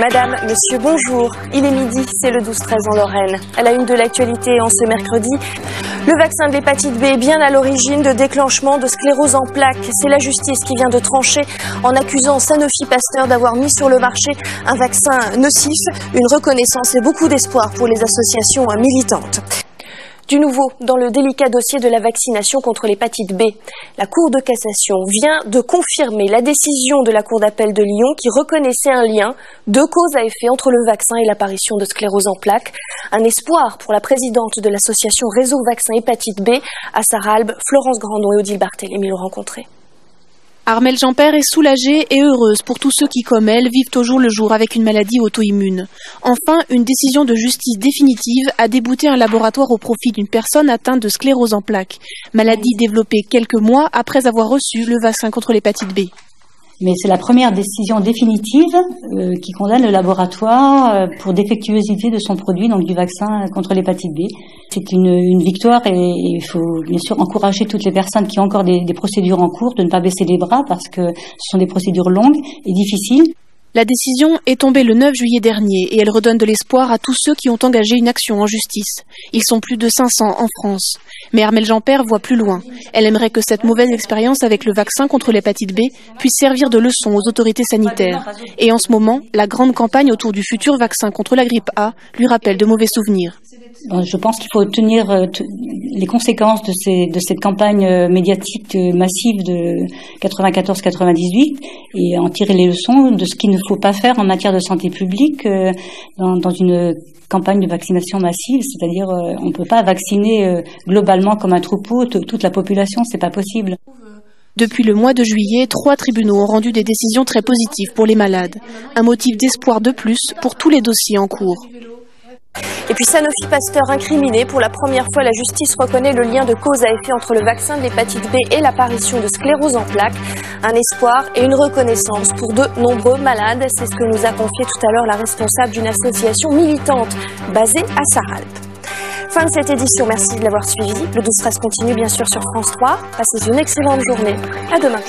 Madame, monsieur, bonjour. Il est midi, c'est le 12-13 en Lorraine. À la une de l'actualité en ce mercredi, le vaccin de l'hépatite B est bien à l'origine de déclenchement de sclérose en plaques. C'est la justice qui vient de trancher en accusant Sanofi Pasteur d'avoir mis sur le marché un vaccin nocif. Une reconnaissance et beaucoup d'espoir pour les associations militantes. Du nouveau, dans le délicat dossier de la vaccination contre l'hépatite B, la Cour de cassation vient de confirmer la décision de la Cour d'appel de Lyon qui reconnaissait un lien de cause à effet entre le vaccin et l'apparition de sclérose en plaques. Un espoir pour la présidente de l'association Réseau Vaccin Hépatite B à Sarralbe, Florence Grandon et Odile Barthélémy l'ont rencontré. Armelle Jeanpère est soulagée et heureuse pour tous ceux qui, comme elle, vivent au jour le jour avec une maladie auto-immune. Enfin, une décision de justice définitive a débouté un laboratoire au profit d'une personne atteinte de sclérose en plaques, maladie développée quelques mois après avoir reçu le vaccin contre l'hépatite B. Mais c'est la première décision définitive qui condamne le laboratoire pour défectuosité de son produit, donc du vaccin contre l'hépatite B. C'est une victoire et il faut bien sûr encourager toutes les personnes qui ont encore des procédures en cours de ne pas baisser les bras parce que ce sont des procédures longues et difficiles. La décision est tombée le 9 juillet dernier et elle redonne de l'espoir à tous ceux qui ont engagé une action en justice. Ils sont plus de 500 en France. Mais Armelle Jeanpère voit plus loin. Elle aimerait que cette mauvaise expérience avec le vaccin contre l'hépatite B puisse servir de leçon aux autorités sanitaires. Et en ce moment, la grande campagne autour du futur vaccin contre la grippe A lui rappelle de mauvais souvenirs. Je pense qu'il faut tenir les conséquences de cette campagne médiatique massive de 94-98 et en tirer les leçons de ce qu'il ne faut pas faire en matière de santé publique dans une campagne de vaccination massive, c'est-à-dire on ne peut pas vacciner globalement comme un troupeau toute la population, c'est pas possible. Depuis le mois de juillet, 3 tribunaux ont rendu des décisions très positives pour les malades. Un motif d'espoir de plus pour tous les dossiers en cours. Et puis Sanofi Pasteur incriminé. Pour la première fois, la justice reconnaît le lien de cause à effet entre le vaccin de l'hépatite B et l'apparition de sclérose en plaques. Un espoir et une reconnaissance pour de nombreux malades. C'est ce que nous a confié tout à l'heure la responsable d'une association militante basée à Sarralbe. Fin de cette édition, merci de l'avoir suivi. Le 12-13 continue bien sûr sur France 3. Passez une excellente journée. À demain.